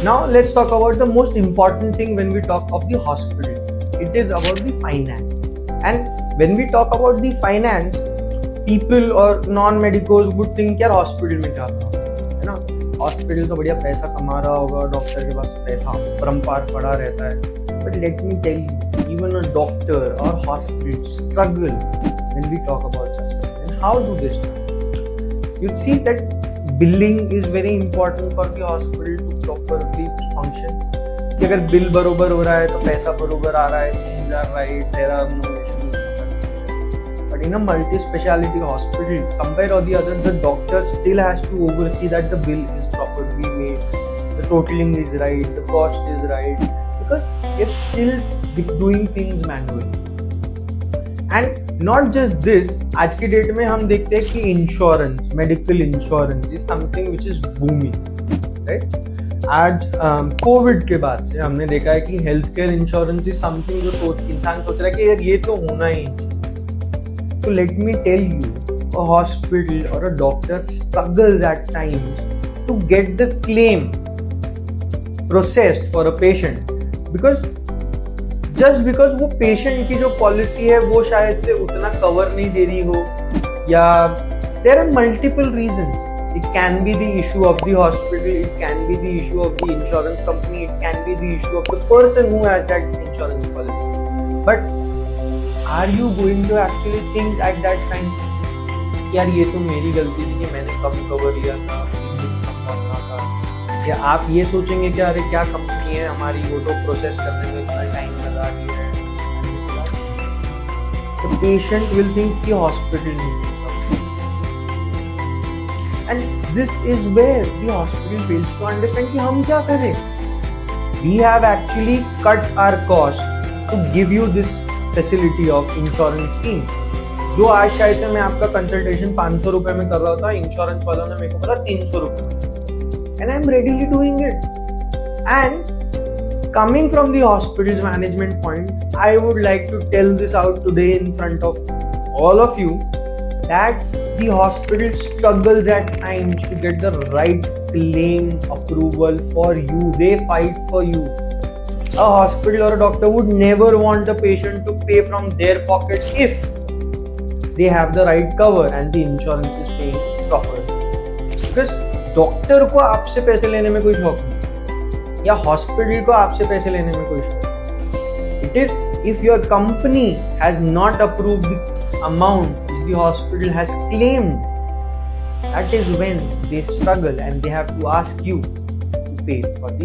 Now let's talk about the most important thing when we talk of the hospital. It is about the finance. And when we talk about the finance, people or non-medicos would think यार hospital में क्या था, है ना? Hospital तो बढ़िया पैसा कमा रहा होगा, डॉक्टर के पास पैसा परम्पार पड़ा रहता है. But let me tell you, even a doctor or hospital struggle when we talk about justice. And how do they struggle? You see that billing is very important for the hospital to properly function. कि अगर bill बरोबर हो रहा है तो पैसा बरोबर आ रहा है, things are right, there are no issues. But in a multi-speciality hospital, somewhere or the other, the doctor still has to oversee that the bill is properly made, the totaling is right, the cost is right, because you're still doing things manually. And not just this, आज की date में हम देखते हैं कि insurance, medical insurance is something which is booming, right? आज Covid के बाद से हमने देखा है कि health care insurance is something जो इंसान सोच रहा है कि यार ये तो होना ही चाहिए. तो let me tell you, a hospital और a doctor struggles at times to get the claim processed for a patient, just because वो पेशेंट की जो पॉलिसी है वो शायद से उतना कवर नहीं दे रही हो, या there are multiple reasons. It can be the issue of the hospital, it can be the issue of the insurance company, it can be the issue of the person who has that insurance policy. But are you going to actually think at that time, यार ये तो मेरी गलती थी कि मैंने कम cover लिया था, या आप ये सोचेंगे कि अरे क्या कंपनी है हमारी, वो तो प्रोसेस करने में इतना टाइम लगा दिया है. The patient will think कि हॉस्पिटल नहीं. And this is where the hospital fails to understand कि हम क्या करें. We have actually cut our cost to give you this facility of insurance scheme. जो आज शायद से मैं आपका कंसल्टेशन 500 रुपए में कर रहा था, इंश्योरेंस वालों ने मेरे को बोला 300 रुपए में. And I'm readily doing it. And coming from the hospital's management point, I would like to tell this out today in front of all of you that the hospital struggles at times to get the right claim approval for you. They fight for you. A hospital or a doctor would never want the patient to pay from their pocket if they have the right cover and the insurance is paying properly. Because doctor को आपसे पैसे लेने में कोई शौक नहीं, या hospital को आपसे पैसे लेने में कोई शौक नहीं. It is if your company has not approved the amount the hospital has claimed, that is when they struggle and they have to ask you to pay for the